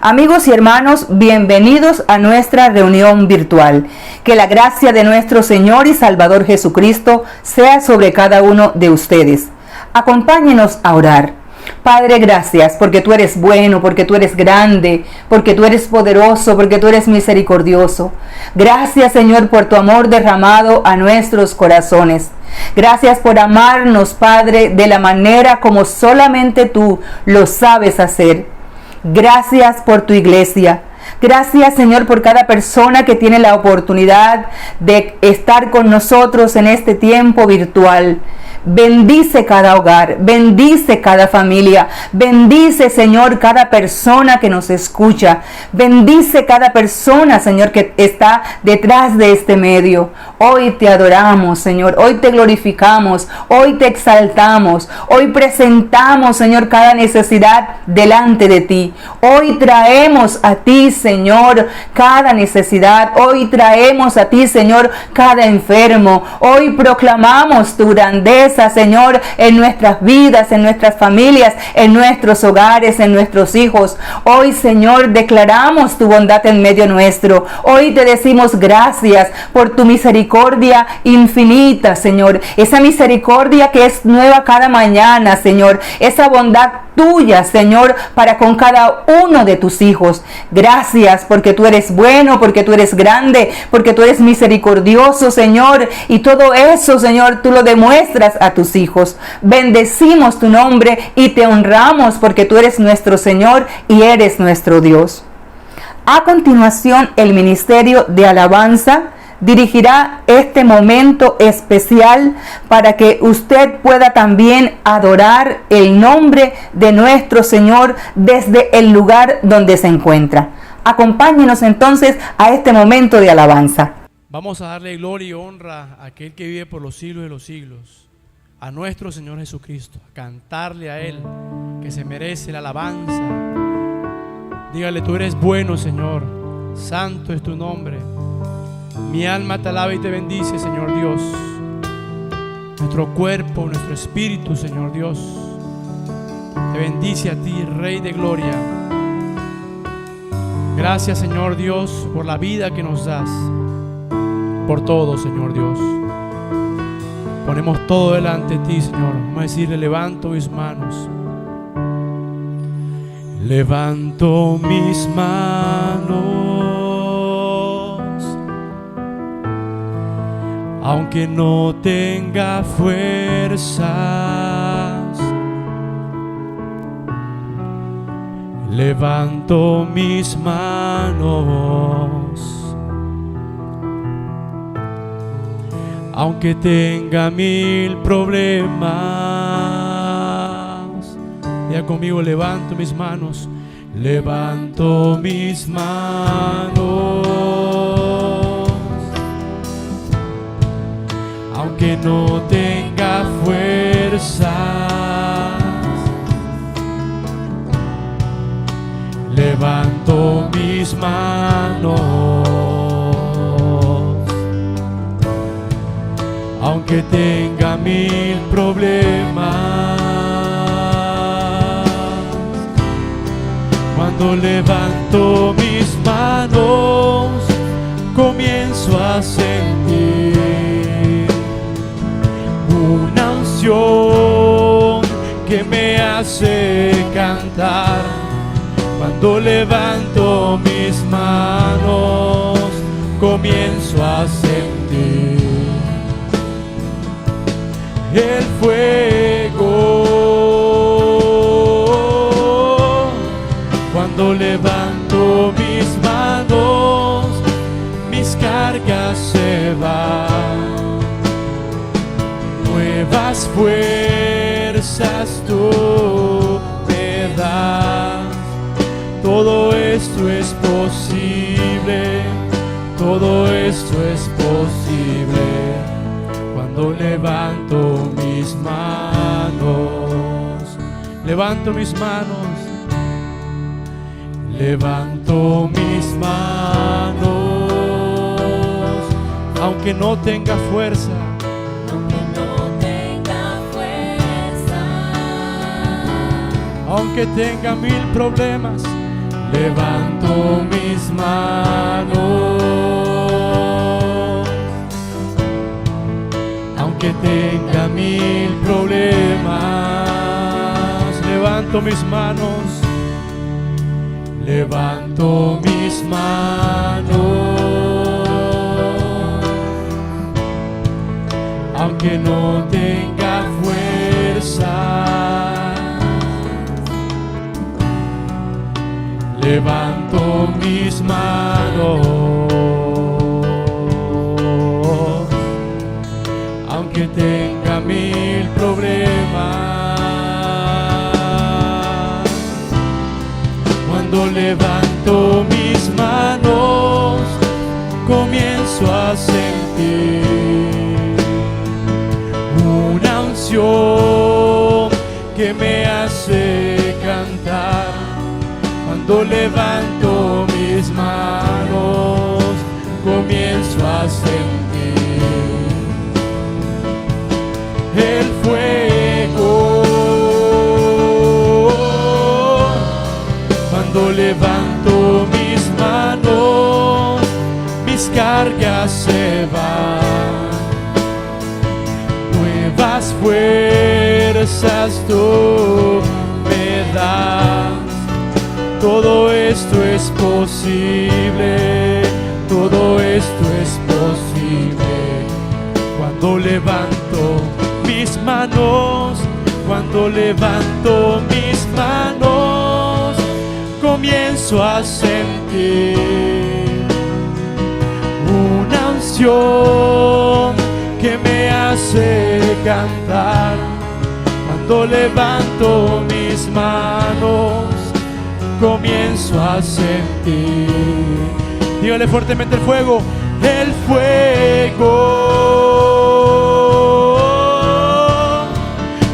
Amigos y hermanos, bienvenidos a nuestra reunión virtual. Que la gracia de nuestro Señor y Salvador Jesucristo sea sobre cada uno de ustedes. Acompáñenos a orar. Padre, gracias porque tú eres bueno, porque tú eres grande, porque tú eres poderoso, porque tú eres misericordioso. Gracias, Señor, por tu amor derramado a nuestros corazones. Gracias por amarnos, Padre, de la manera como solamente tú lo sabes hacer. Gracias por tu iglesia. Gracias, Señor, por cada persona que tiene la oportunidad de estar con nosotros en este tiempo virtual. Bendice cada hogar, bendice cada familia, bendice, Señor, cada persona que nos escucha, bendice cada persona, Señor, que está detrás de este medio. Hoy te adoramos, Señor, hoy te glorificamos, hoy te exaltamos, hoy presentamos, Señor, cada necesidad delante de ti. Hoy traemos a ti, Señor, cada necesidad, hoy traemos a ti, Señor, cada enfermo, hoy proclamamos tu grandeza, Señor, en nuestras vidas, en nuestras familias, en nuestros hogares, en nuestros hijos. Hoy, Señor, declaramos tu bondad en medio nuestro. Hoy te decimos gracias por tu misericordia infinita, Señor. Esa misericordia que es nueva cada mañana, Señor. Esa bondad tuya, Señor, para con cada uno de tus hijos. Gracias porque tú eres bueno, porque tú eres grande, porque tú eres misericordioso, Señor. Y todo eso, Señor, tú lo demuestras a tus hijos. Bendecimos tu nombre y te honramos porque tú eres nuestro Señor y eres nuestro Dios. A continuación, el Ministerio de Alabanza dirigirá este momento especial para que usted pueda también adorar el nombre de nuestro Señor desde el lugar donde se encuentra. Acompáñenos entonces a este momento de alabanza. Vamos a darle gloria y honra a aquel que vive por los siglos de los siglos, a nuestro Señor Jesucristo, a cantarle a Él, que se merece la alabanza. Dígale: tú eres bueno, Señor, santo es tu nombre. Mi alma te alaba y te bendice, Señor Dios. Nuestro cuerpo, nuestro espíritu, Señor Dios, te bendice a ti, Rey de gloria. Gracias, Señor Dios, por la vida que nos das, por todo, Señor Dios. Ponemos todo delante de ti, Señor. Vamos a decirle: levanto mis manos. Levanto mis manos, aunque no tenga fuerzas. Levanto mis manos, aunque tenga 1000 problemas. Diga conmigo: levanto mis manos. Levanto mis manos, aunque no tenga fuerzas. Levanto mis manos, aunque tenga 1000 problemas. Cuando levanto mis manos, comienzo a sentir una unción que me hace cantar. Cuando levanto mis manos, comienzo a sentir el fuego. Cuando levanto mis manos, mis cargas se van. Nuevas fuerzas tú me das. Todo esto es posible, todo esto es posible cuando levanto mis manos. Levanto mis manos, levanto mis manos, aunque no tenga fuerza. Aunque tenga 1000 problemas, levanto mis manos, aunque tenga 1000 problemas. Levanto mis manos, levanto mis manos, aunque no tenga fuerza. Levanto mis manos, aunque tenga 1000 problemas. Cuando levanto mis manos, comienzo a sentir una unción que me hace cantar. Cuando levanto mis manos, comienzo a sentir el fuego. Cuando levanto mis manos, mis cargas se van. Nuevas fuerzas tú me das. Todo esto es posible, todo esto es posible. Cuando levanto mis manos, cuando levanto mis manos, comienzo a sentir una unción que me hace cantar. Cuando levanto mis manos, comienzo a sentir. Dígale fuertemente: el fuego, el fuego.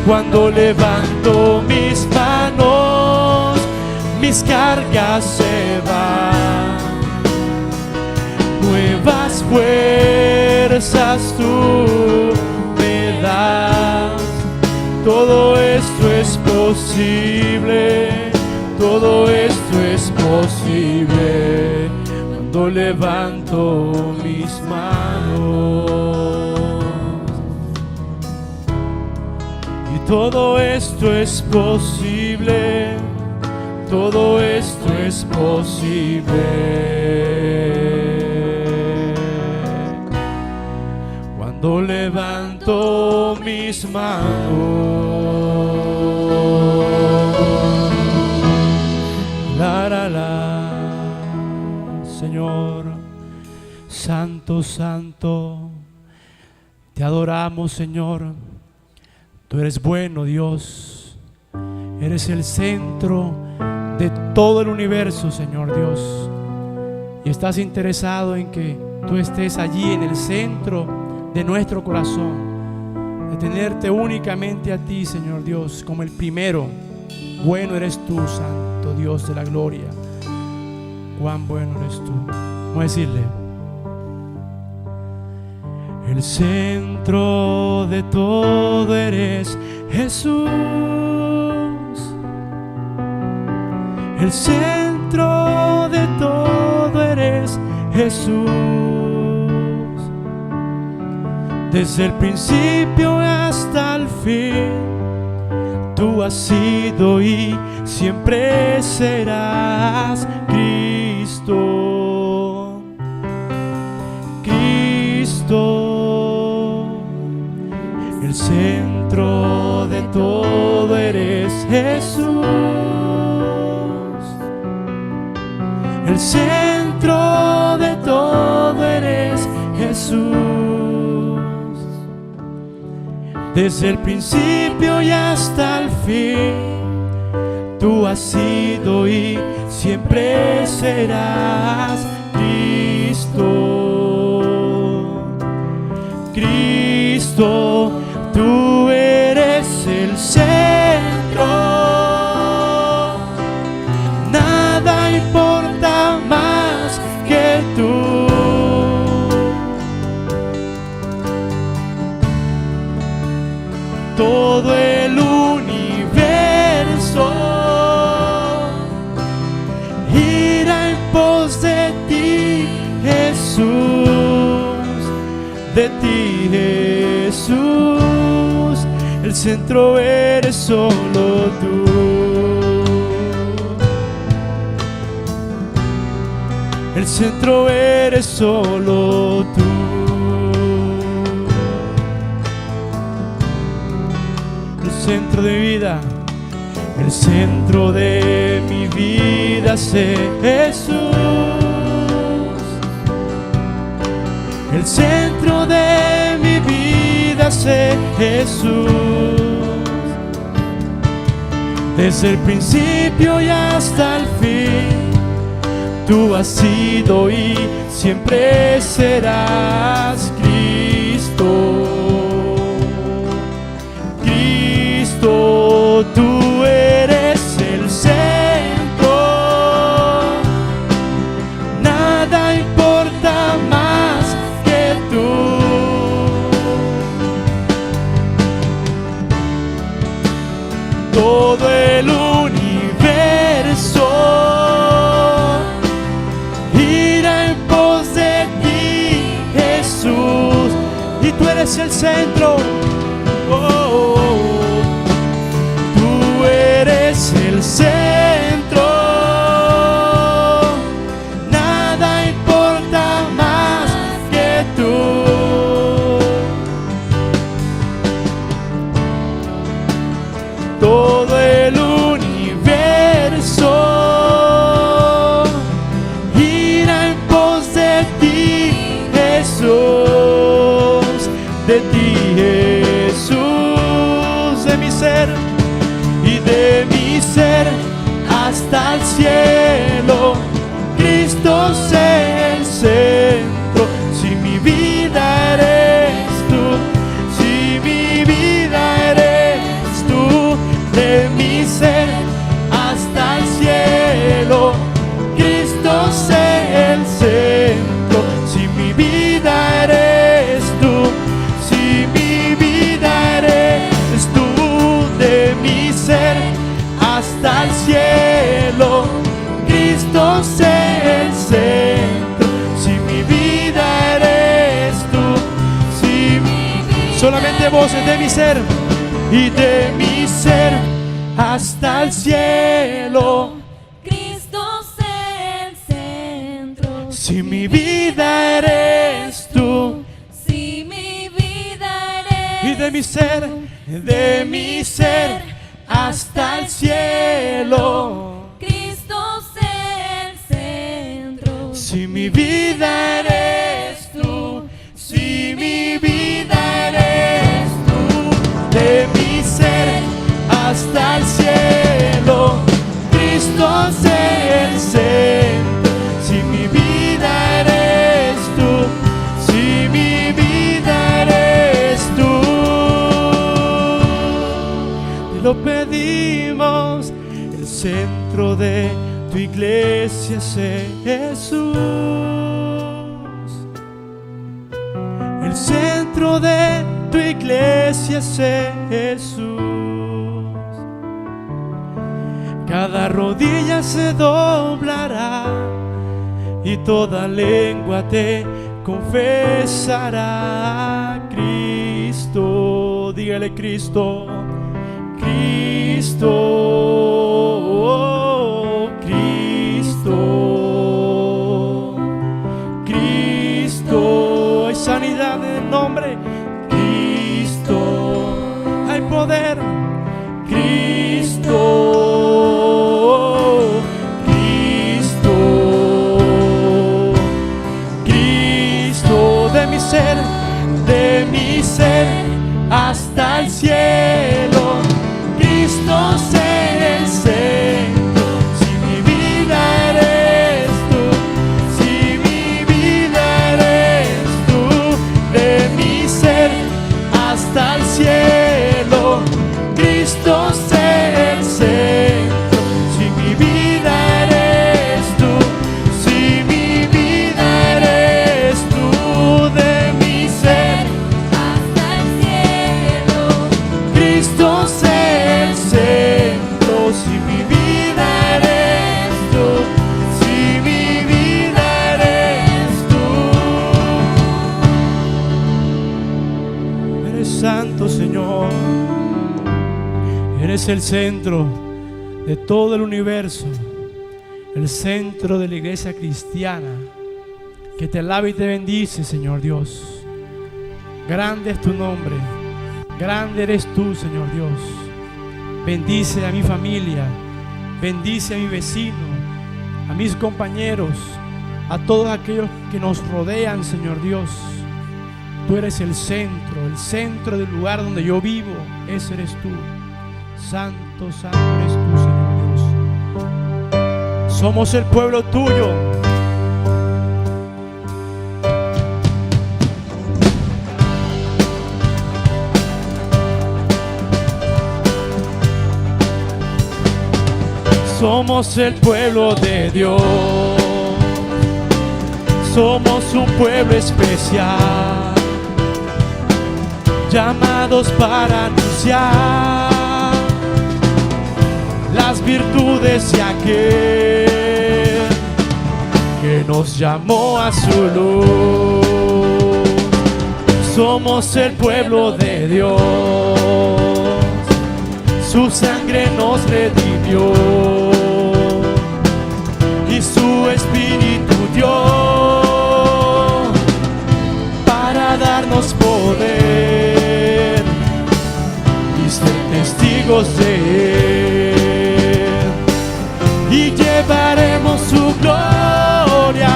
Cuando levanto mis manos, mis cargas se van. Nuevas fuerzas tú me das. Todo esto es posible. Todo esto es posible cuando levanto mis manos. Y todo esto es posible, todo esto es posible cuando levanto mis manos. Señor, santo, santo, te adoramos, Señor. Tú eres bueno, Dios. Eres el centro de todo el universo, Señor Dios. Y estás interesado en que tú estés allí en el centro de nuestro corazón, de tenerte únicamente a ti, Señor Dios, como el primero. Bueno eres tú, Santo Dios de la gloria. Cuán bueno eres tú. Vamos a decirle: el centro de todo eres Jesús. El centro de todo eres Jesús. Desde el principio hasta el fin, tú has sido y siempre serás Cristo. Cristo, el centro de todo eres Jesús. El centro de todo eres Jesús. Desde el principio y hasta el fin, tú has sido y siempre serás Cristo. Cristo, tú eres el centro. Nada importa más que tú. Todo el universo y de ti, Jesús, el centro eres solo tú. El centro eres solo tú. El centro de mi vida, el centro de mi vida sé Jesús. El centro de mi vida sé Jesús. Desde el principio y hasta el fin, tú has sido y siempre serás Cristo. Cristo, tú eres el centro. Nada importa más que tú. Todo el universo eres el centro, tú eres el centro, nada importa más que tú. Todo el universo gira en pos de ti, Jesús. De ti, Jesús, de mi ser y de mi ser hasta el cielo. Cristo sé el centro. Si mi vida eres tú, si mi vida eres tú, de mi ser hasta el cielo. Cristo sé el centro. Si mi vida eres tú, hasta el cielo, Cristo sé el centro. Si mi vida eres tú, si mi vida solamente voces de mi ser y de mi ser hasta el cielo, Cristo sé el centro. Si mi vida eres tú, si mi vida eres y de mi ser hasta el cielo, Cristo sé el centro. Si mi vida eres tú, si mi vida eres tú, de mi ser hasta el cielo, Cristo sé el centro. Si mi vida eres tú, si mi vida eres tú, lo pedimos, el centro de tu iglesia es Jesús. El centro de tu iglesia es Jesús. Cada rodilla se doblará y toda lengua te confesará. Cristo, dígale Cristo. Cristo, Cristo, Cristo, hay sanidad en el nombre. Cristo, hay poder. Cristo, Cristo, Cristo, de mi ser hasta el cielo. Cristo sé el centro. Si mi vida eres tú, si mi vida eres tú, de mi ser hasta el cielo. Cristo sé el centro. Si mi vida eres tú, si mi vida eres tú, de mi ser hasta el cielo. Santo, Señor. Eres el centro de todo el universo, el centro de la iglesia cristiana, que te alaba y te bendice, Señor Dios. Grande es tu nombre, grande eres tú, Señor Dios. Bendice a mi familia, bendice a mi vecino, a mis compañeros, a todos aquellos que nos rodean, Señor Dios. Tú eres el centro del lugar donde yo vivo. Ese eres tú. Santo, santo eres tú, Señor Dios. Somos el pueblo tuyo. Somos el pueblo de Dios. Somos un pueblo especial, llamados para anunciar las virtudes de aquel que nos llamó a su luz. Somos el pueblo de Dios, su sangre nos redimió y su espíritu dio para darnos poder y ser testigos de Él, y llevaremos su gloria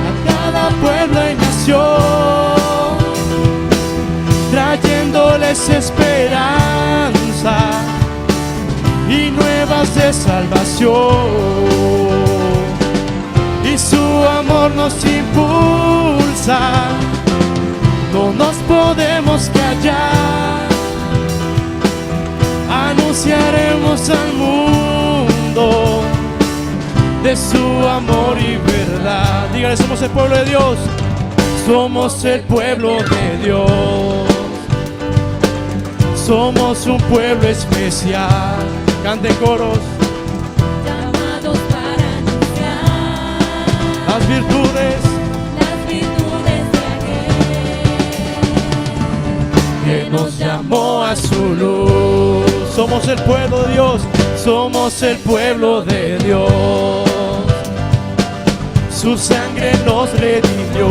a cada pueblo y nación, trayéndoles esperanza y nuevas de salvación. Y su amor nos impulsa, no nos podemos callar, anunciaremos al mundo de su amor y verdad. Dígale, somos el pueblo de Dios, somos el pueblo de Dios, somos un pueblo especial. Canten coros. Las virtudes de aquel que nos llamó a su luz. Somos el pueblo de Dios, somos el pueblo de Dios. Su sangre nos redimió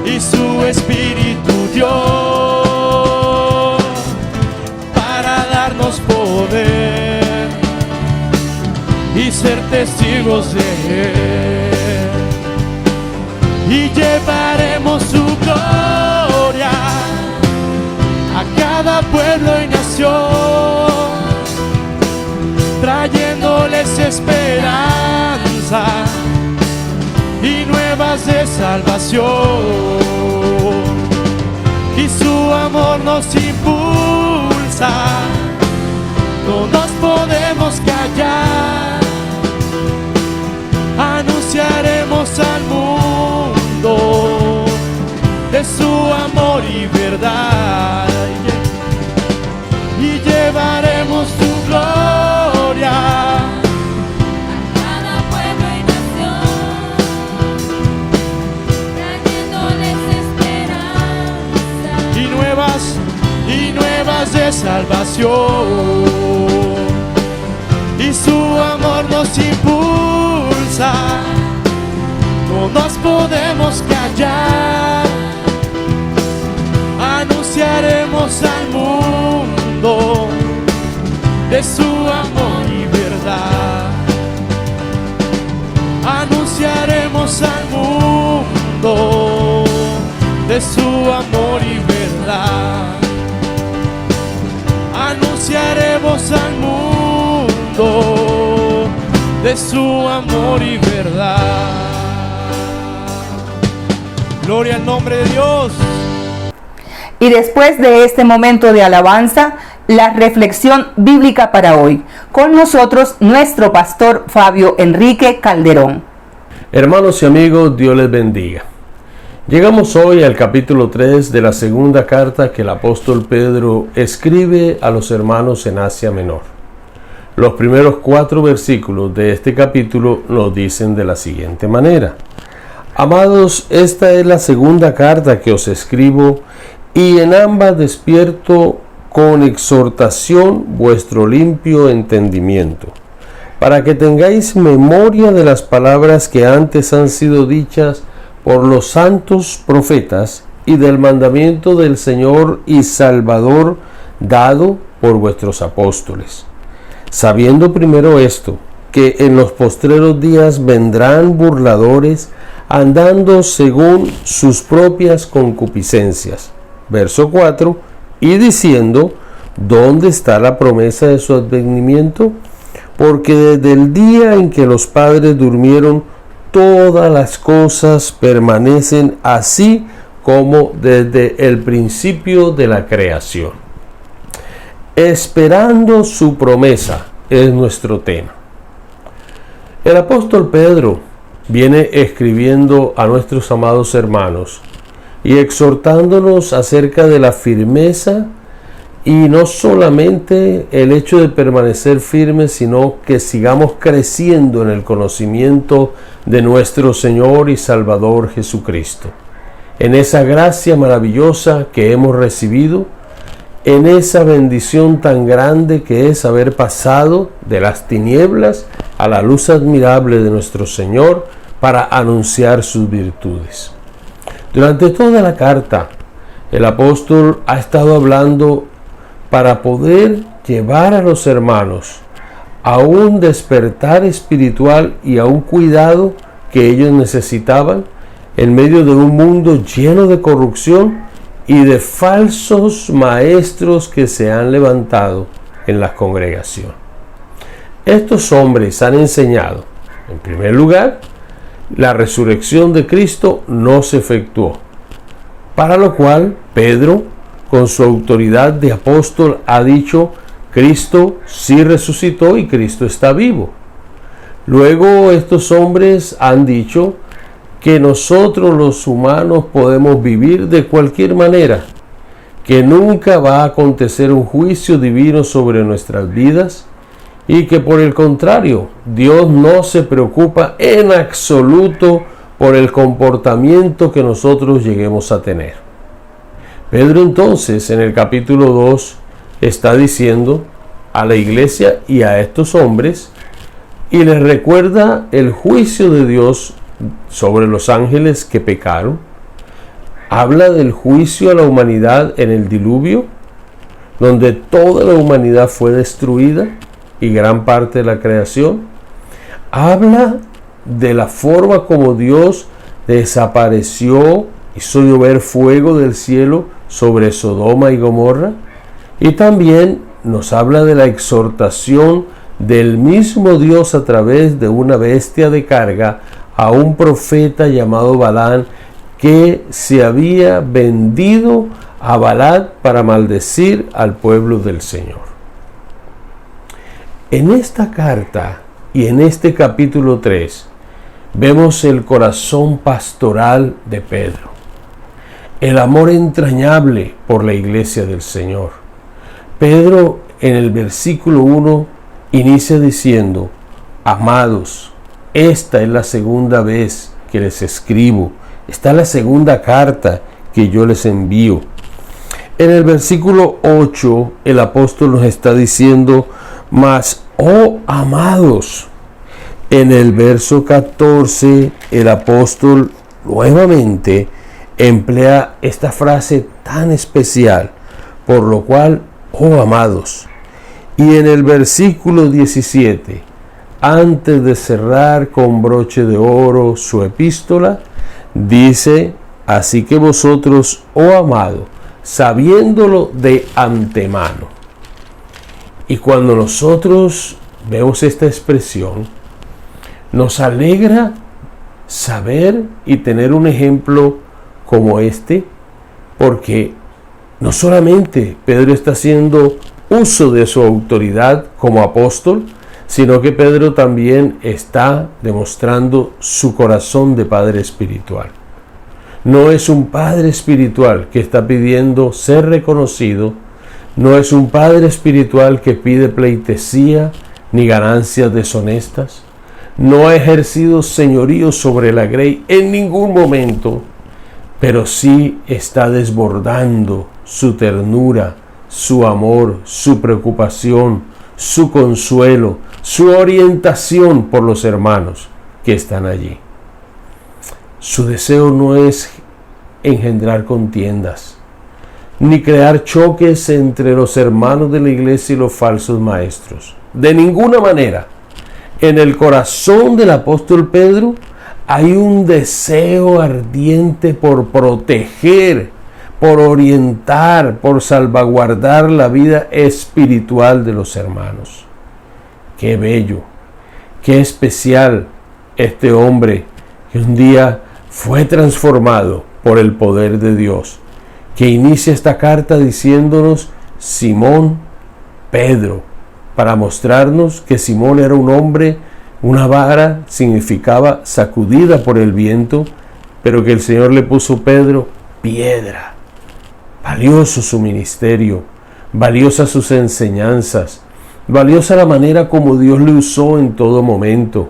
y su espíritu dio para darnos poder y ser testigos de Él, y llevaremos su gloria a cada pueblo y nación, trayéndoles esperanza y nuevas de salvación. Y su amor nos impulsa, no nos podemos callar, anunciaremos al mundo de su amor y verdad, y llevaremos su gloria a cada pueblo y nación, trayéndoles esperanza y nuevas de salvación. Y su amor nos impulsa, no nos podemos callar, anunciaremos al mundo de su amor y verdad, anunciaremos al mundo de su amor y verdad, anunciaremos al mundo de su amor y verdad. Gloria al nombre de Dios. Y después de este momento de alabanza, la reflexión bíblica para hoy. Con nosotros nuestro pastor Fabio Enrique Calderón. Hermanos y amigos, Dios les bendiga. Llegamos hoy al capítulo 3 de la segunda carta que el apóstol Pedro escribe a los hermanos en Asia Menor. Los primeros 4 versículos de este capítulo nos dicen de la siguiente manera: Amados, esta es la segunda carta que os escribo, y en ambas despierto con exhortación vuestro limpio entendimiento, para que tengáis memoria de las palabras que antes han sido dichas por los santos profetas, y del mandamiento del Señor y Salvador dado por vuestros apóstoles, sabiendo primero esto, que en los postreros días vendrán burladores, andando según sus propias concupiscencias. Verso 4, y diciendo, ¿dónde está la promesa de su advenimiento? Porque desde el día en que los padres durmieron, todas las cosas permanecen así como desde el principio de la creación. Esperando su promesa es nuestro tema. El apóstol Pedro viene escribiendo a nuestros amados hermanos y exhortándonos acerca de la firmeza, y no solamente el hecho de permanecer firmes, sino que sigamos creciendo en el conocimiento de nuestro Señor y Salvador Jesucristo, en esa gracia maravillosa que hemos recibido, en esa bendición tan grande que es haber pasado de las tinieblas a la luz admirable de nuestro Señor para anunciar sus virtudes. Durante toda la carta, el apóstol ha estado hablando para poder llevar a los hermanos a un despertar espiritual y a un cuidado que ellos necesitaban en medio de un mundo lleno de corrupción y de falsos maestros que se han levantado en la congregación. Estos hombres han enseñado, en primer lugar, la resurrección de Cristo no se efectuó, para lo cual Pedro, con su autoridad de apóstol, ha dicho: Cristo sí resucitó y Cristo está vivo. Luego estos hombres han dicho que nosotros los humanos podemos vivir de cualquier manera, que nunca va a acontecer un juicio divino sobre nuestras vidas, y que por el contrario, Dios no se preocupa en absoluto por el comportamiento que nosotros lleguemos a tener. Pedro entonces en el capítulo 2 está diciendo a la iglesia y a estos hombres, y les recuerda el juicio de Dios sobre los ángeles que pecaron. Habla del juicio a la humanidad en el diluvio, donde toda la humanidad fue destruida y gran parte de la creación. Habla de la forma como Dios desapareció, hizo llover fuego del cielo sobre Sodoma y Gomorra, y también nos habla de la exhortación del mismo Dios a través de una bestia de carga a un profeta llamado Balaam, que se había vendido a Balac para maldecir al pueblo del Señor. En esta carta y en este capítulo 3 vemos el corazón pastoral de Pedro, el amor entrañable por la iglesia del Señor. Pedro en el versículo 1 inicia diciendo: amados, esta es la segunda vez que les escribo, esta es la segunda carta que yo les envío. En el versículo 8 el apóstol nos está diciendo: mas, oh amados. En el verso 14 el apóstol nuevamente emplea esta frase tan especial, por lo cual, oh amados. Y en el versículo 17, antes de cerrar con broche de oro su epístola, dice: así que vosotros, oh amado, sabiéndolo de antemano. Y cuando nosotros vemos esta expresión, nos alegra saber y tener un ejemplo como este, porque no solamente Pedro está haciendo uso de su autoridad como apóstol, sino que Pedro también está demostrando su corazón de padre espiritual. No es un padre espiritual que está pidiendo ser reconocido, no es un padre espiritual que pide pleitesía ni ganancias deshonestas, no ha ejercido señorío sobre la grey en ningún momento, pero sí está desbordando su ternura, su amor, su preocupación, su consuelo, su orientación por los hermanos que están allí. Su deseo no es engendrar contiendas, ni crear choques entre los hermanos de la iglesia y los falsos maestros. De ninguna manera. En el corazón del apóstol Pedro hay un deseo ardiente por proteger, por orientar, por salvaguardar la vida espiritual de los hermanos. Qué bello, qué especial este hombre que un día fue transformado por el poder de Dios, que inicia esta carta diciéndonos Simón Pedro, para mostrarnos que Simón era un hombre, una vara significaba sacudida por el viento, pero que el Señor le puso Pedro piedra. Valioso su ministerio, valiosas sus enseñanzas, valiosa la manera como Dios le usó en todo momento.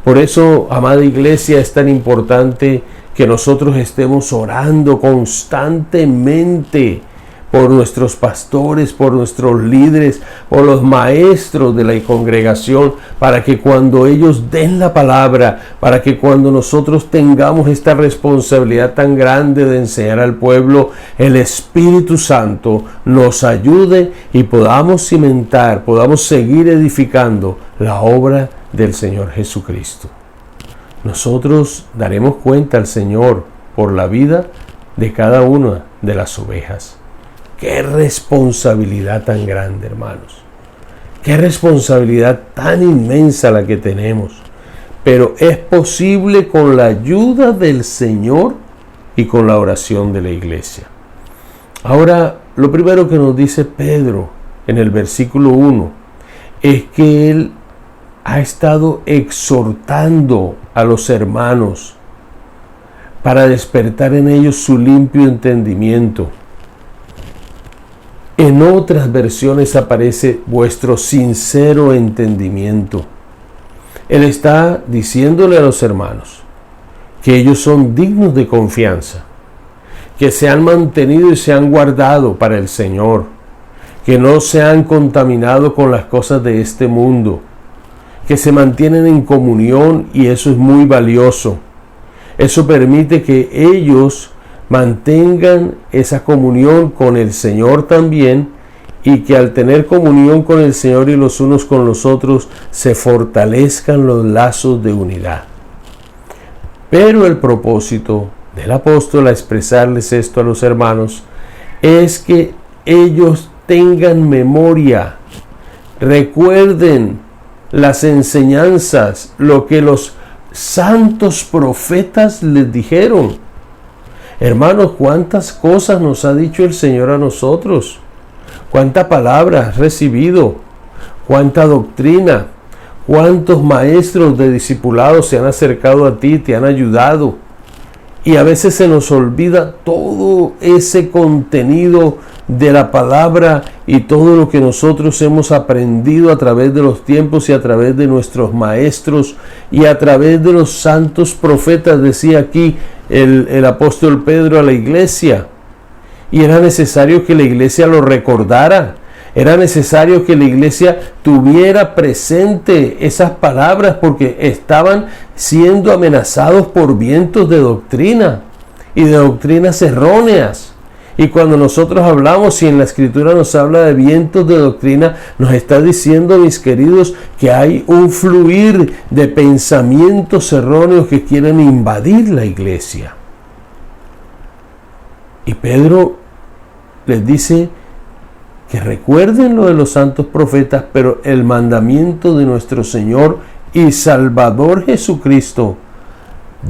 Por eso, amada iglesia, es tan importante que nosotros estemos orando constantemente por nuestros pastores, por nuestros líderes, por los maestros de la congregación, para que cuando ellos den la palabra, para que cuando nosotros tengamos esta responsabilidad tan grande de enseñar al pueblo, el Espíritu Santo nos ayude y podamos cimentar, podamos seguir edificando la obra del Señor Jesucristo. Nosotros daremos cuenta al Señor por la vida de cada una de las ovejas. Qué responsabilidad tan grande, hermanos. Qué responsabilidad tan inmensa la que tenemos. Pero es posible con la ayuda del Señor y con la oración de la iglesia. Ahora, lo primero que nos dice Pedro en el versículo 1 es que él ha estado exhortando a los hermanos para despertar en ellos su limpio entendimiento. En otras versiones aparece vuestro sincero entendimiento. Él está diciéndole a los hermanos que ellos son dignos de confianza, que se han mantenido y se han guardado para el Señor, que no se han contaminado con las cosas de este mundo, que se mantienen en comunión, y eso es muy valioso. Eso permite que ellos mantengan esa comunión con el Señor también, y que al tener comunión con el Señor y los unos con los otros se fortalezcan los lazos de unidad. Pero el propósito del apóstol a expresarles esto a los hermanos es que ellos tengan memoria, recuerden las enseñanzas, lo que los santos profetas les dijeron. Hermanos, cuántas cosas nos ha dicho el Señor a nosotros, cuánta palabra has recibido, cuánta doctrina, cuántos maestros de discipulados se han acercado a ti, te han ayudado, y a veces se nos olvida todo ese contenido de la palabra y todo lo que nosotros hemos aprendido a través de los tiempos y a través de nuestros maestros y a través de los santos profetas, decía aquí el apóstol Pedro a la iglesia. Y era necesario que la iglesia lo recordara, era necesario que la iglesia tuviera presente esas palabras, porque estaban siendo amenazados por vientos de doctrina y de doctrinas erróneas. Y cuando nosotros hablamos, y en la Escritura nos habla de vientos de doctrina, nos está diciendo, mis queridos, que hay un fluir de pensamientos erróneos que quieren invadir la iglesia. Y Pedro les dice que recuerden lo de los santos profetas, pero el mandamiento de nuestro Señor y Salvador Jesucristo,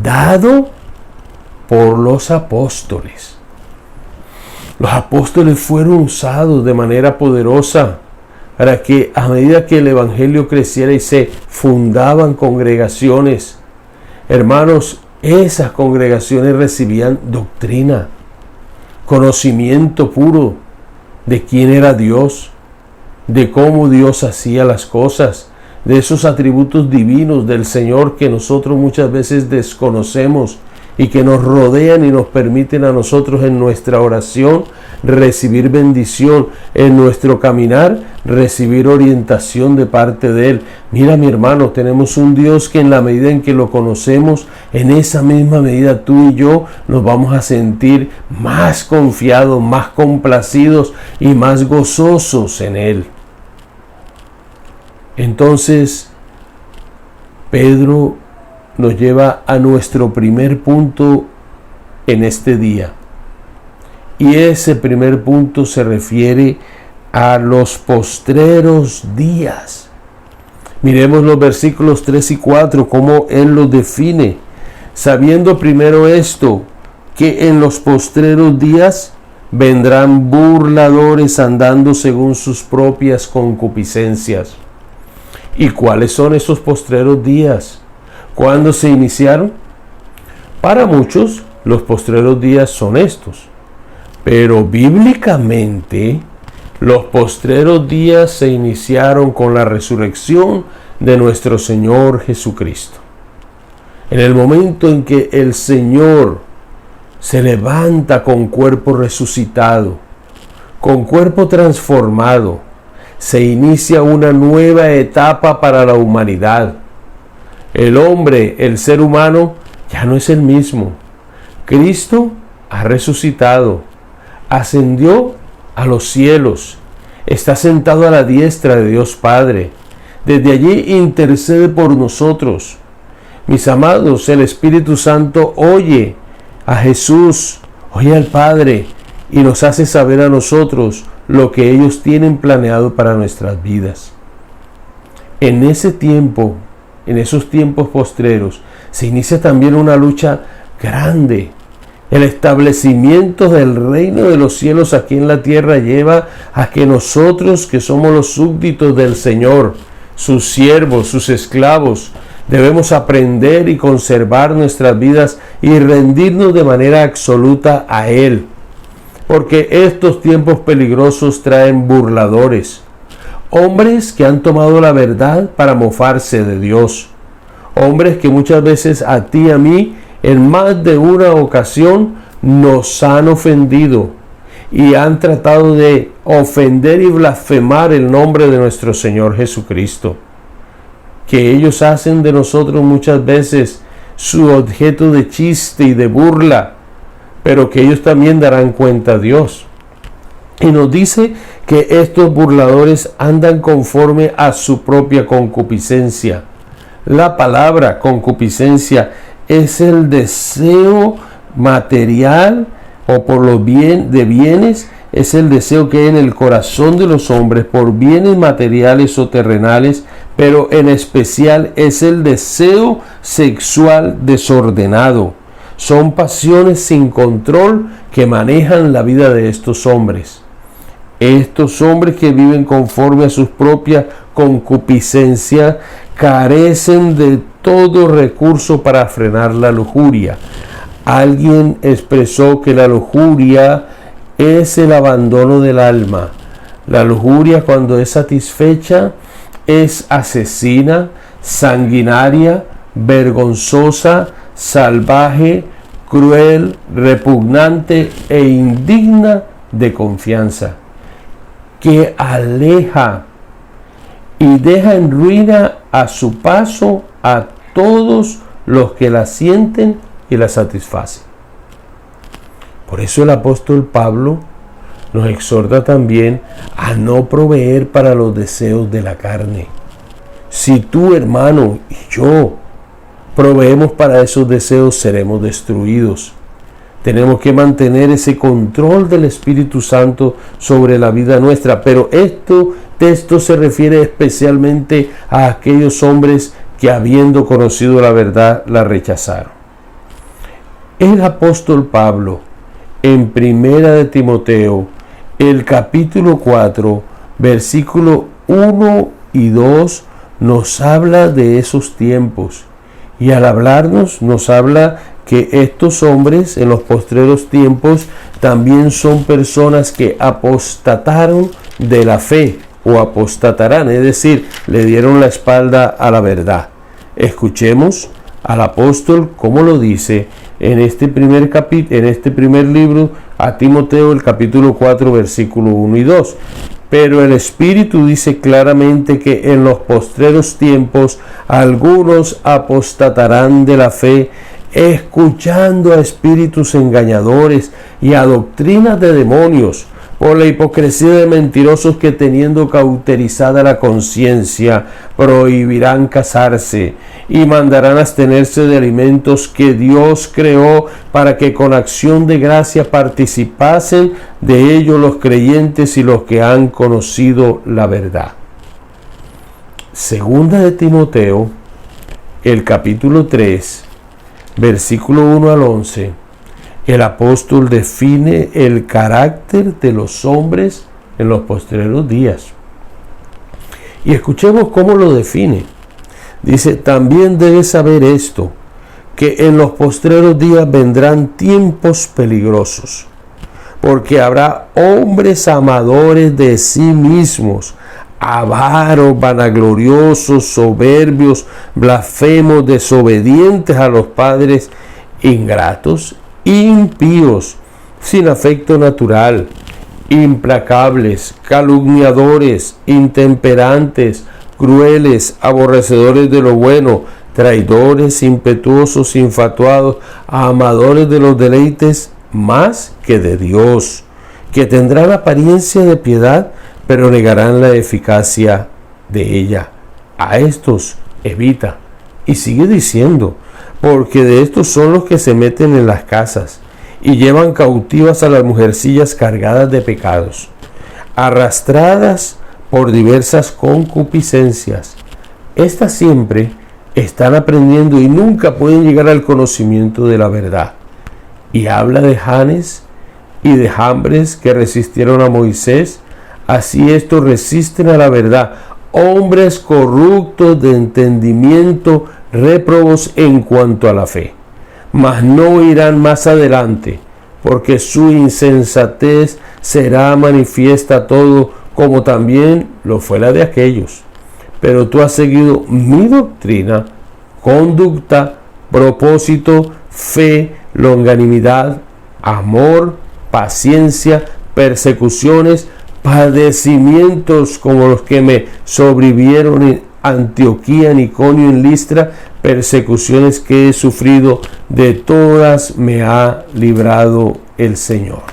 dado por los apóstoles. Los apóstoles fueron usados de manera poderosa para que, a medida que el evangelio creciera y se fundaban congregaciones, hermanos, esas congregaciones recibían doctrina, conocimiento puro de quién era Dios, de cómo Dios hacía las cosas, de esos atributos divinos del Señor que nosotros muchas veces desconocemos y que nos rodean y nos permiten a nosotros en nuestra oración recibir bendición, en nuestro caminar recibir orientación de parte de Él. Mira, mi hermano, tenemos un Dios que en la medida en que lo conocemos, en esa misma medida tú y yo nos vamos a sentir más confiados, más complacidos y más gozosos en Él. Entonces, Pedro nos lleva a nuestro primer punto en este día. Y ese primer punto se refiere a los postreros días. Miremos los versículos 3 y 4, cómo él los define. Sabiendo primero esto, que en los postreros días vendrán burladores andando según sus propias concupiscencias. ¿Y cuáles son esos postreros días? ¿Cuándo se iniciaron? Para muchos, los postreros días son estos. Pero bíblicamente, los postreros días se iniciaron con la resurrección de nuestro Señor Jesucristo. En el momento en que el Señor se levanta con cuerpo resucitado, con cuerpo transformado, se inicia una nueva etapa para la humanidad. El hombre, el ser humano, ya no es el mismo. Cristo ha resucitado, ascendió a los cielos, está sentado a la diestra de Dios Padre. Desde allí intercede por nosotros. Mis amados, el Espíritu Santo oye a Jesús, oye al Padre y nos hace saber a nosotros lo que ellos tienen planeado para nuestras vidas. En ese tiempo, en esos tiempos postreros, se inicia también una lucha grande. El establecimiento del reino de los cielos aquí en la tierra lleva a que nosotros, que somos los súbditos del Señor, sus siervos, sus esclavos, debemos aprender y conservar nuestras vidas y rendirnos de manera absoluta a Él. Porque estos tiempos peligrosos traen burladores, hombres que han tomado la verdad para mofarse de Dios, hombres que muchas veces a ti y a mí en más de una ocasión nos han ofendido y han tratado de ofender y blasfemar el nombre de nuestro Señor Jesucristo, que ellos hacen de nosotros muchas veces su objeto de chiste y de burla, pero que ellos también darán cuenta a Dios. Y nos dice que estos burladores andan conforme a su propia concupiscencia. La palabra concupiscencia es el deseo material o por los bienes, es el deseo que hay en el corazón de los hombres por bienes materiales o terrenales, pero en especial es el deseo sexual desordenado. Son pasiones sin control que manejan la vida de estos hombres. Estos hombres que viven conforme a sus propias concupiscencias carecen de todo recurso para frenar la lujuria. Alguien expresó que la lujuria es el abandono del alma. La lujuria, cuando es satisfecha, es asesina, sanguinaria, vergonzosa, salvaje, cruel, repugnante e indigna de confianza, que aleja y deja en ruina a su paso a todos los que la sienten y la satisfacen. Por eso el apóstol Pablo nos exhorta también a no proveer para los deseos de la carne. Si tú, hermano, y yo proveemos para esos deseos, seremos destruidos. Tenemos que mantener ese control del Espíritu Santo sobre la vida nuestra, pero esto se refiere especialmente a aquellos hombres que, habiendo conocido la verdad, la rechazaron. El apóstol Pablo, en Primera de Timoteo, el capítulo 4, versículo 1 y 2, nos habla de esos tiempos. Y al hablarnos, nos habla que estos hombres en los postreros tiempos también son personas que apostataron de la fe o apostatarán, es decir, le dieron la espalda a la verdad. Escuchemos al apóstol cómo lo dice en este primer libro a Timoteo, el capítulo 4, versículo 1 y 2. Pero el Espíritu dice claramente que en los postreros tiempos algunos apostatarán de la fe, escuchando a espíritus engañadores y a doctrinas de demonios, por la hipocresía de mentirosos que, teniendo cauterizada la conciencia, prohibirán casarse y mandarán abstenerse de alimentos que Dios creó, para que con acción de gracia participasen de ellos los creyentes y los que han conocido la verdad. Segunda de Timoteo, el capítulo 3, versículo 1 al 11. El apóstol define el carácter de los hombres en los postreros días. Y escuchemos cómo lo define. Dice: también debes saber esto, que en los postreros días vendrán tiempos peligrosos, porque habrá hombres amadores de sí mismos, avaros, vanagloriosos, soberbios, blasfemos, desobedientes a los padres, ingratos, impíos, sin afecto natural, implacables, calumniadores, intemperantes, crueles, aborrecedores de lo bueno, traidores, impetuosos, infatuados, amadores de los deleites más que de Dios, que tendrán apariencia de piedad, pero negarán la eficacia de ella. A estos evita. Y sigue diciendo: porque de estos son los que se meten en las casas y llevan cautivas a las mujercillas cargadas de pecados, arrastradas por diversas concupiscencias. Estas siempre están aprendiendo y nunca pueden llegar al conocimiento de la verdad. Y habla de Janes y de Jambres, que resistieron a Moisés. Así estos resisten a la verdad, hombres corruptos de entendimiento, réprobos en cuanto a la fe, mas no irán más adelante, porque su insensatez será manifiesta a todo, como también lo fue la de aquellos. Pero tú has seguido mi doctrina, conducta, propósito, fe, longanimidad, amor, paciencia, persecuciones, padecimientos como los que me sobrevivieron en Antioquía, en Iconio, en Listra, persecuciones que he sufrido, de todas me ha librado el Señor.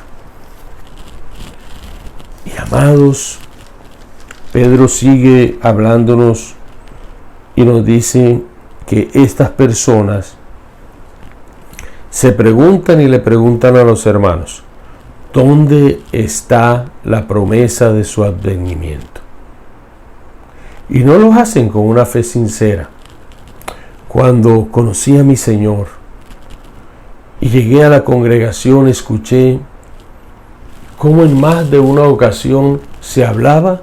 Y amados, Pedro sigue hablándonos y nos dice que estas personas se preguntan y le preguntan a los hermanos: ¿dónde está la promesa de su advenimiento? Y no lo hacen con una fe sincera. Cuando conocí a mi Señor y llegué a la congregación, escuché cómo en más de una ocasión se hablaba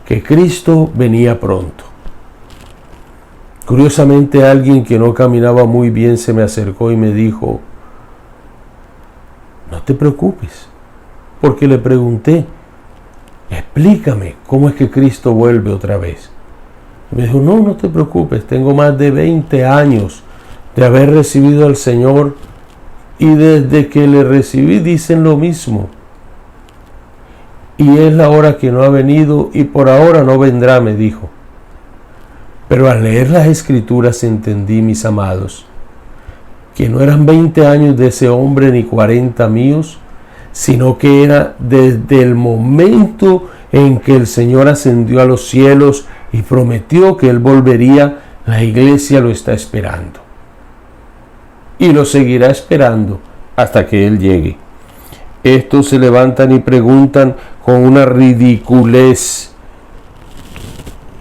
que Cristo venía pronto. Curiosamente, alguien que no caminaba muy bien se me acercó y me dijo: no te preocupes, porque le pregunté: explícame cómo es que Cristo vuelve otra vez. Me dijo: no te preocupes, tengo más de 20 años de haber recibido al Señor y desde que le recibí dicen lo mismo. Y es la hora que no ha venido y por ahora no vendrá, me dijo. Pero al leer las Escrituras entendí, mis amados, que no eran 20 años de ese hombre ni 40 míos, sino que era desde el momento en que el Señor ascendió a los cielos y prometió que Él volvería. La iglesia lo está esperando y lo seguirá esperando hasta que Él llegue. Estos se levantan y preguntan con una ridiculez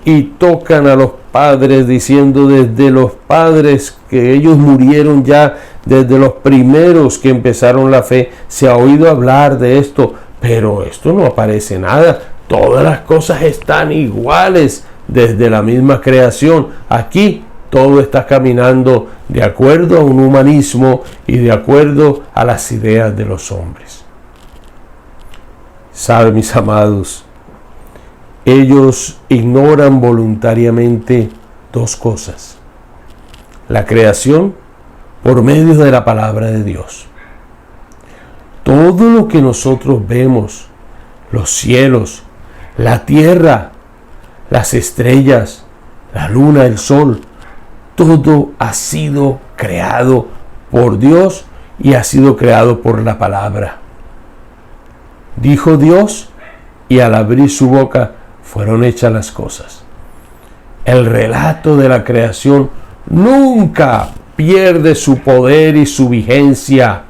y tocan a los padres, diciendo: desde los padres que ellos murieron ya, desde los primeros que empezaron la fe, se ha oído hablar de esto, pero esto no aparece nada. Todas las cosas están iguales desde la misma creación. Aquí todo está caminando de acuerdo a un humanismo y de acuerdo a las ideas de los hombres. Saben, mis amados, ellos ignoran voluntariamente dos cosas: la creación por medio de la palabra de Dios. Todo lo que nosotros vemos, los cielos, la tierra, las estrellas, la luna, el sol, todo ha sido creado por Dios y ha sido creado por la palabra. Dijo Dios, y al abrir su boca fueron hechas las cosas. El relato de la creación nunca pierde su poder y su vigencia,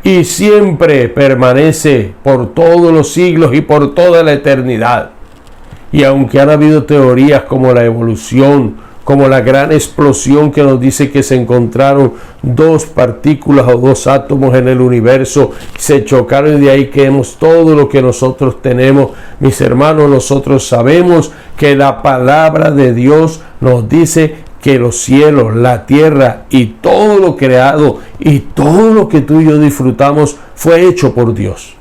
y siempre permanece por todos los siglos y por toda la eternidad. Y aunque han habido teorías como la evolución, como la gran explosión que nos dice que se encontraron dos partículas o dos átomos en el universo, se chocaron y de ahí quedamos todo lo que nosotros tenemos. Mis hermanos, nosotros sabemos que la palabra de Dios nos dice que los cielos, la tierra y todo lo creado y todo lo que tú y yo disfrutamos fue hecho por Dios.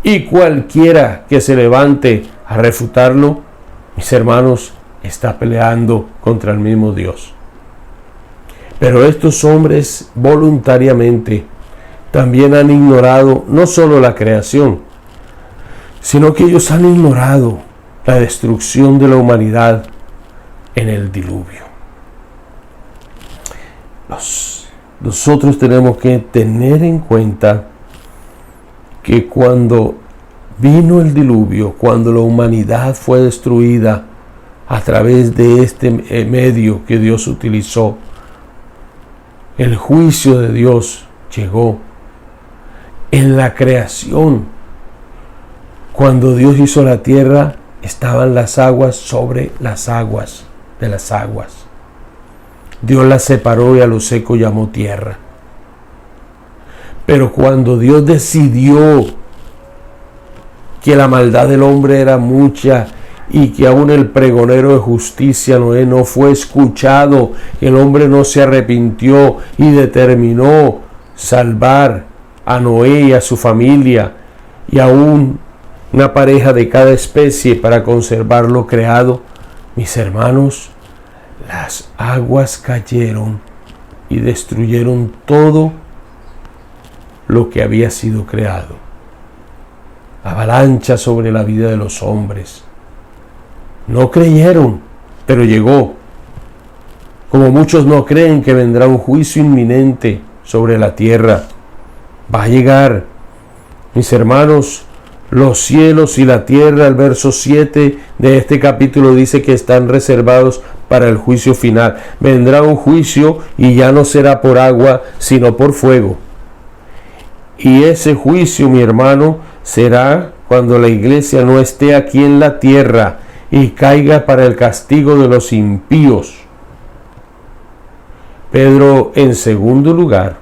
Y cualquiera que se levante a refutarlo, mis hermanos, está peleando contra el mismo Dios. Pero estos hombres voluntariamente también han ignorado no solo la creación, sino que ellos han ignorado la destrucción de la humanidad en el diluvio. Nosotros tenemos que tener en cuenta que cuando vino el diluvio, cuando la humanidad fue destruida a través de este medio que Dios utilizó, el juicio de Dios llegó. En la creación, cuando Dios hizo la tierra, estaban las aguas sobre las aguas de las aguas. Dios las separó y a lo seco llamó tierra. Pero cuando Dios decidió que la maldad del hombre era mucha y que aún el pregonero de justicia, Noé, no fue escuchado, el hombre no se arrepintió y determinó salvar a Noé y a su familia y aún una pareja de cada especie para conservar lo creado, mis hermanos, las aguas cayeron y destruyeron todo lo que había sido creado. Avalancha sobre la vida de los hombres. No creyeron, pero llegó. Como muchos no creen que vendrá un juicio inminente sobre la tierra. Va a llegar. Mis hermanos, los cielos y la tierra, el verso 7 de este capítulo dice que están reservados para el juicio final. Vendrá un juicio y ya no será por agua, sino por fuego. Y ese juicio, mi hermano, será cuando la iglesia no esté aquí en la tierra y caiga para el castigo de los impíos. Pedro, en segundo lugar,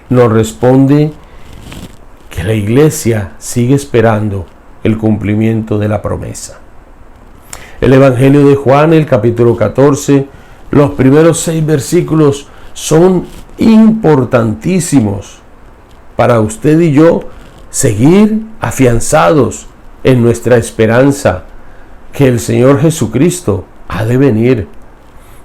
nos responde que la iglesia sigue esperando el cumplimiento de la promesa. El Evangelio de Juan, el capítulo 14, los primeros 6 versículos son importantísimos para usted y yo seguir afianzados en nuestra esperanza que el Señor Jesucristo ha de venir.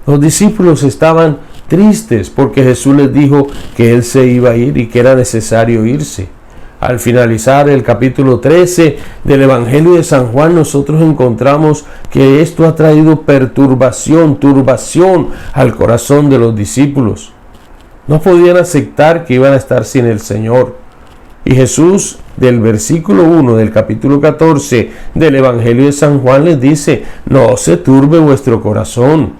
Los discípulos estaban tristes porque Jesús les dijo que Él se iba a ir y que era necesario irse. Al finalizar el capítulo 13 del Evangelio de San Juan, nosotros encontramos que esto ha traído turbación al corazón de los discípulos. No podían aceptar que iban a estar sin el Señor. Y Jesús, del versículo 1 del capítulo 14 del Evangelio de San Juan, les dice: no se turbe vuestro corazón.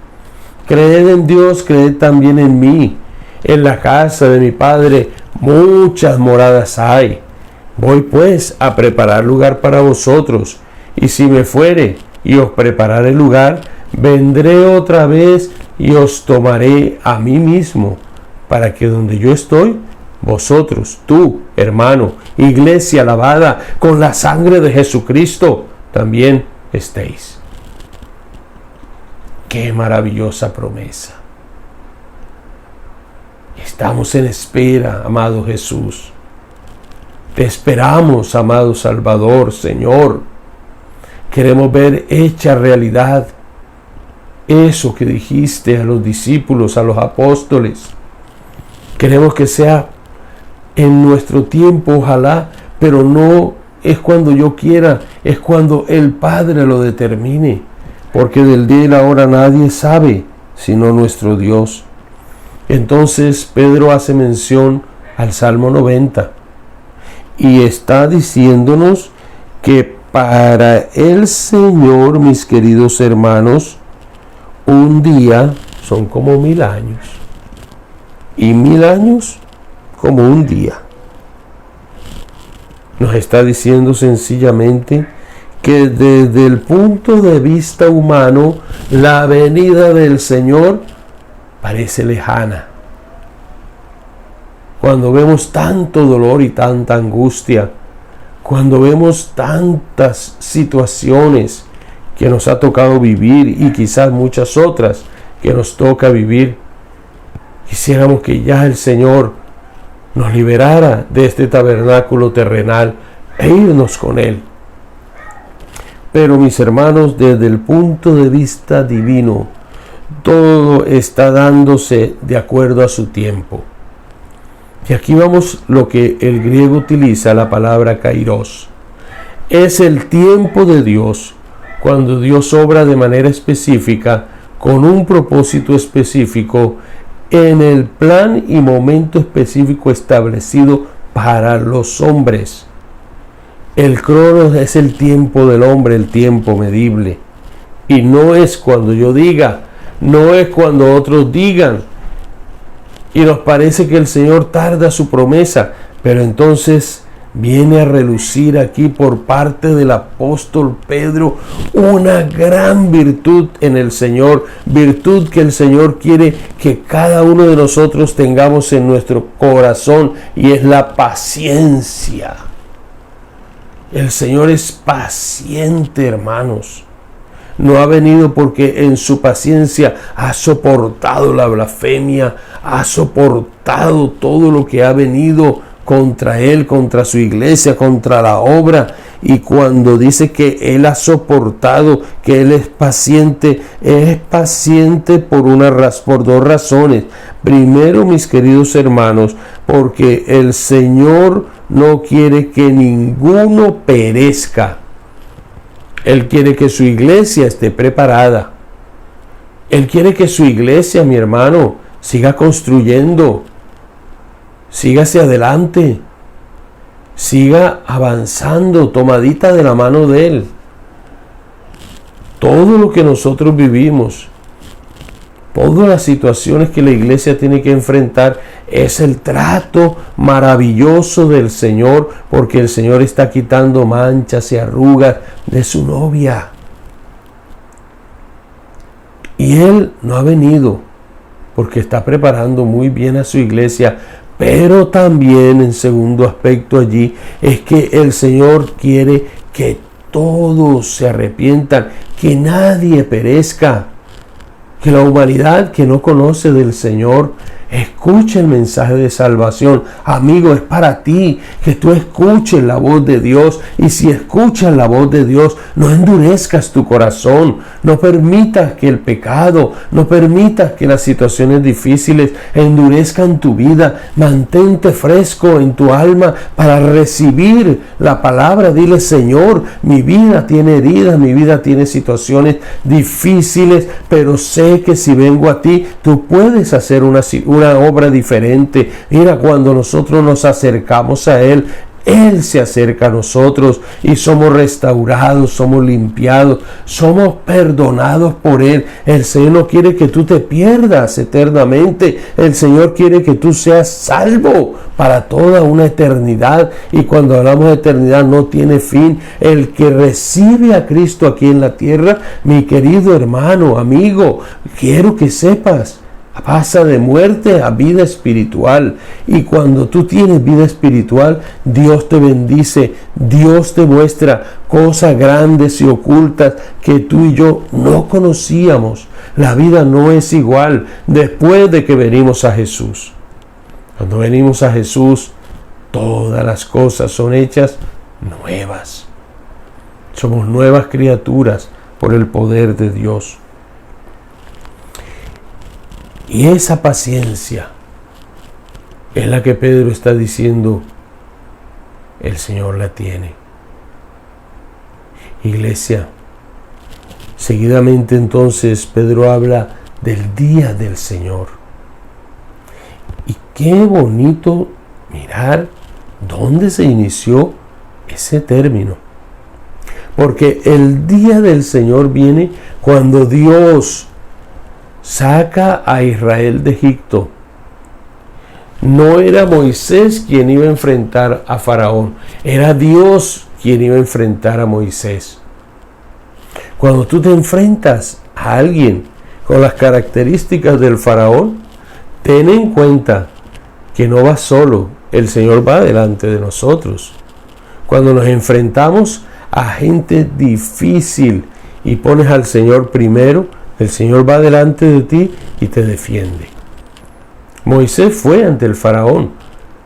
Creed en Dios, creed también en mí. En la casa de mi Padre muchas moradas hay. Voy pues a preparar lugar para vosotros. Y si me fuere y os prepararé lugar, vendré otra vez y os tomaré a mí mismo, para que donde yo estoy, vosotros, tú, hermano, iglesia lavada con la sangre de Jesucristo, también estéis. ¡Qué maravillosa promesa! Estamos en espera, amado Jesús. Te esperamos, amado Salvador, Señor. Queremos ver hecha realidad eso que dijiste a los discípulos, a los apóstoles. Queremos que sea en nuestro tiempo, ojalá, pero no es cuando yo quiera, es cuando el Padre lo determine, porque del día y la hora nadie sabe, sino nuestro Dios. Entonces Pedro hace mención al Salmo 90 y está diciéndonos que para el Señor, mis queridos hermanos, un día son como 1000 años y 1000 años como un día. Nos está diciendo sencillamente que desde el punto de vista humano, la venida del Señor parece lejana. Cuando vemos tanto dolor y tanta angustia, cuando vemos tantas situaciones que nos ha tocado vivir y quizás muchas otras que nos toca vivir, quisiéramos que ya el Señor nos liberara de este tabernáculo terrenal e irnos con Él. Pero mis hermanos, desde el punto de vista divino, todo está dándose de acuerdo a su tiempo. Y aquí vamos lo que el griego utiliza, la palabra kairos. Es el tiempo de Dios, cuando Dios obra de manera específica, con un propósito específico, en el plan y momento específico establecido para los hombres. El cronos es el tiempo del hombre, el tiempo medible. Y no es cuando yo diga, no es cuando otros digan. Y nos parece que el Señor tarda su promesa, pero entonces viene a relucir aquí por parte del apóstol Pedro una gran virtud en el Señor, virtud que el Señor quiere que cada uno de nosotros tengamos en nuestro corazón, y es la paciencia. El Señor es paciente, hermanos. No ha venido porque en su paciencia ha soportado la blasfemia, ha soportado todo lo que ha venido contra Él, contra su iglesia, contra la obra. Y cuando dice que Él ha soportado, que Él es paciente por dos razones. Primero, mis queridos hermanos, porque el Señor no quiere que ninguno perezca. Él quiere que su iglesia esté preparada. Él quiere que su iglesia, mi hermano, siga construyendo, siga hacia adelante, siga avanzando, tomadita de la mano de Él. Todo lo que nosotros vivimos, todas las situaciones que la iglesia tiene que enfrentar, es el trato maravilloso del Señor, porque el Señor está quitando manchas y arrugas de su novia. Y Él no ha venido porque está preparando muy bien a su iglesia, pero también, en segundo aspecto allí, es que el Señor quiere que todos se arrepientan, que nadie perezca, que la humanidad que no conoce del Señor escuche el mensaje de salvación. Amigo, es para ti que tú escuches la voz de Dios. Y si escuchas la voz de Dios, no endurezcas tu corazón. No permitas que el pecado, no permitas que las situaciones difíciles endurezcan tu vida. Mantente fresco en tu alma para recibir la palabra. Dile: Señor, mi vida tiene heridas, mi vida tiene situaciones difíciles, pero sé que si vengo a ti, tú puedes hacer una obra diferente. Mira, cuando nosotros nos acercamos a Él, Él se acerca a nosotros y somos restaurados, somos limpiados, somos perdonados por Él. El Señor no quiere que tú te pierdas eternamente. El Señor quiere que tú seas salvo para toda una eternidad. Y cuando hablamos de eternidad, no tiene fin. El que recibe a Cristo aquí en la tierra, mi querido hermano, amigo, quiero que sepas, pasa de muerte a vida espiritual. Y cuando tú tienes vida espiritual, Dios te bendice, Dios te muestra cosas grandes y ocultas que tú y yo no conocíamos. La vida no es igual después de que venimos a Jesús. Cuando venimos a Jesús, todas las cosas son hechas nuevas. Somos nuevas criaturas por el poder de Dios. Y esa paciencia es la que Pedro está diciendo, el Señor la tiene. Iglesia, seguidamente entonces Pedro habla del día del Señor. Y qué bonito mirar dónde se inició ese término. Porque el día del Señor viene cuando Dios saca a Israel de Egipto. No era Moisés quien iba a enfrentar a Faraón, era Dios quien iba a enfrentar a Moisés. Cuando tú te enfrentas a alguien con las características del Faraón, ten en cuenta que no vas solo, el Señor va delante de nosotros. Cuando nos enfrentamos a gente difícil y pones al Señor primero, el Señor va delante de ti y te defiende. Moisés fue ante el Faraón,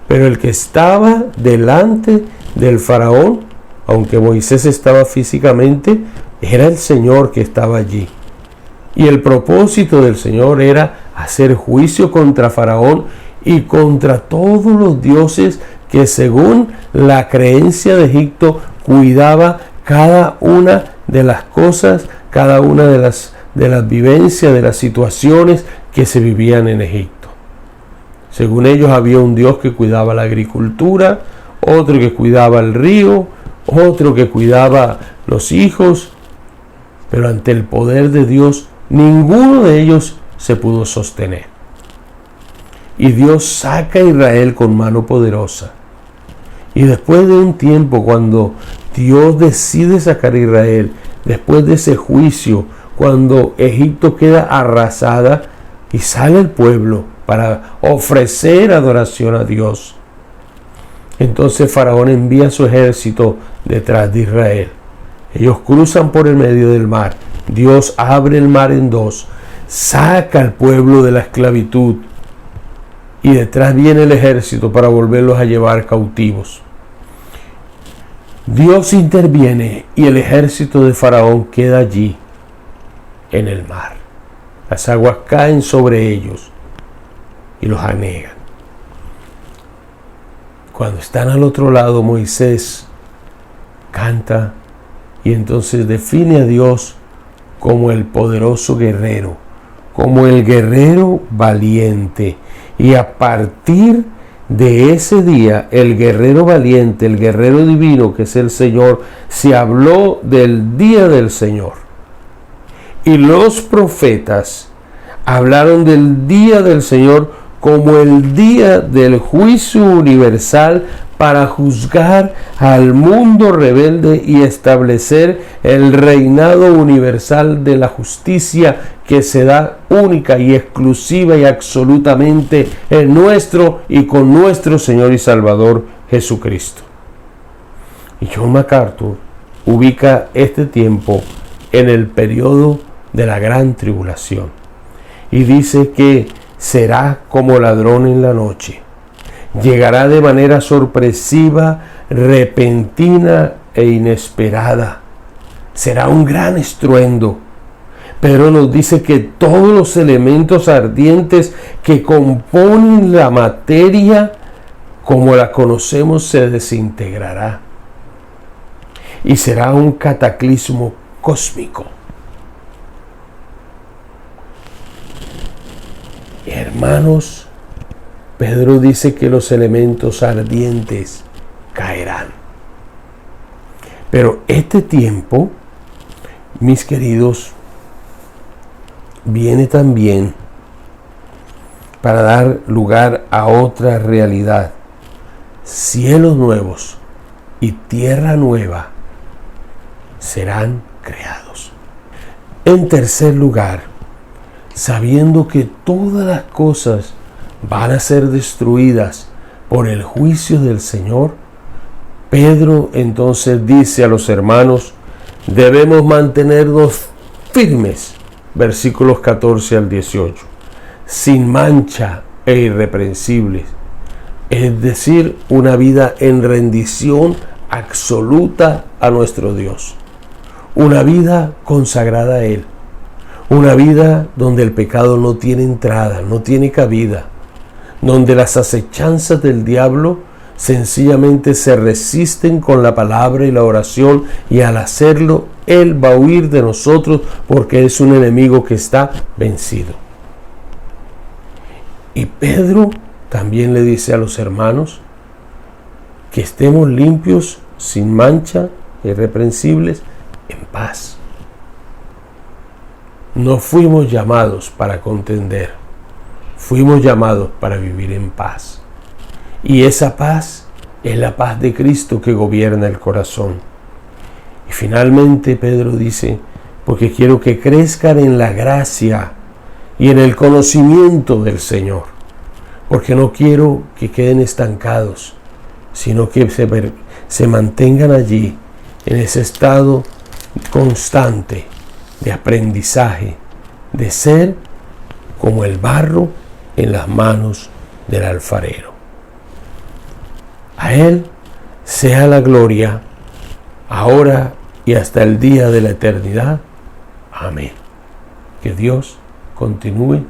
pero el que estaba delante del Faraón, aunque Moisés estaba físicamente, era el Señor que estaba allí. Y el propósito del Señor era hacer juicio contra Faraón y contra todos los dioses que según la creencia de Egipto cuidaba cada una de las cosas, cada una de las vivencias, de las situaciones que se vivían en Egipto. Según ellos había un Dios que cuidaba la agricultura, otro que cuidaba el río, otro que cuidaba los hijos, pero ante el poder de Dios ninguno de ellos se pudo sostener. Y Dios saca a Israel con mano poderosa. Y después de un tiempo, cuando Dios decide sacar a Israel, después de ese juicio, cuando Egipto queda arrasada y sale el pueblo para ofrecer adoración a Dios, entonces Faraón envía su ejército detrás de Israel. Ellos cruzan por el medio del mar. Dios abre el mar en dos, saca al pueblo de la esclavitud y detrás viene el ejército para volverlos a llevar cautivos. Dios interviene y el ejército de Faraón queda allí en el mar. Las aguas caen sobre ellos y los anegan. Cuando están al otro lado, Moisés canta y entonces define a Dios como el poderoso guerrero, como el guerrero valiente. Y a partir de ese día, el guerrero valiente, el guerrero divino que es el Señor, se habló del día del Señor. Y los profetas hablaron del día del Señor como el día del juicio universal para juzgar al mundo rebelde y establecer el reinado universal de la justicia que se da única y exclusiva y absolutamente en nuestro y con nuestro Señor y Salvador Jesucristo. Y John MacArthur ubica este tiempo en el periodo de la gran tribulación y dice que será como ladrón en la noche. Llegará de manera sorpresiva, repentina e inesperada. Será un gran estruendo. Pedro nos dice que todos los elementos ardientes que componen la materia como la conocemos se desintegrará. Y será un cataclismo cósmico. Hermanos, Pedro dice que los elementos ardientes caerán. Pero este tiempo, mis queridos, viene también para dar lugar a otra realidad. Cielos nuevos y tierra nueva serán creados. En tercer lugar, sabiendo que todas las cosas van a ser destruidas por el juicio del Señor, Pedro entonces dice a los hermanos, debemos mantenernos firmes, versículos 14 al 18, sin mancha e irreprensibles, es decir, una vida en rendición absoluta a nuestro Dios. una vida consagrada a Él, una vida donde el pecado no tiene entrada, no tiene cabida, donde las acechanzas del diablo sencillamente se resisten con la palabra y la oración, y al hacerlo Él va a huir de nosotros porque es un enemigo que está vencido. Y Pedro también le dice a los hermanos que estemos limpios, sin mancha, irreprensibles, en paz. No fuimos llamados para contender, fuimos llamados para vivir en paz. Y esa paz es la paz de Cristo que gobierna el corazón. Y finalmente Pedro dice, porque quiero que crezcan en la gracia y en el conocimiento del Señor, porque no quiero que queden estancados, sino que se mantengan allí en ese estado constante de aprendizaje, de ser como el barro en las manos del alfarero. A Él sea la gloria, ahora y hasta el día de la eternidad. Amén. Que Dios continúe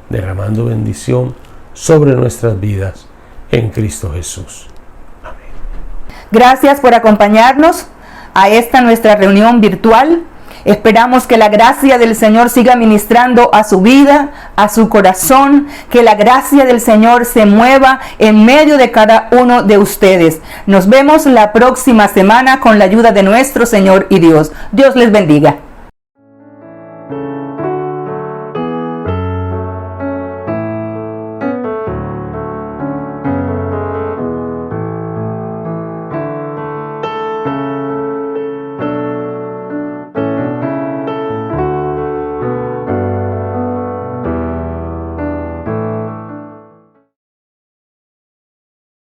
derramando bendición sobre nuestras vidas en Cristo Jesús. Amén. Gracias por acompañarnos a esta nuestra reunión virtual. Esperamos que la gracia del Señor siga ministrando a su vida, a su corazón, que la gracia del Señor se mueva en medio de cada uno de ustedes. Nos vemos la próxima semana con la ayuda de nuestro Señor y Dios. Dios les bendiga.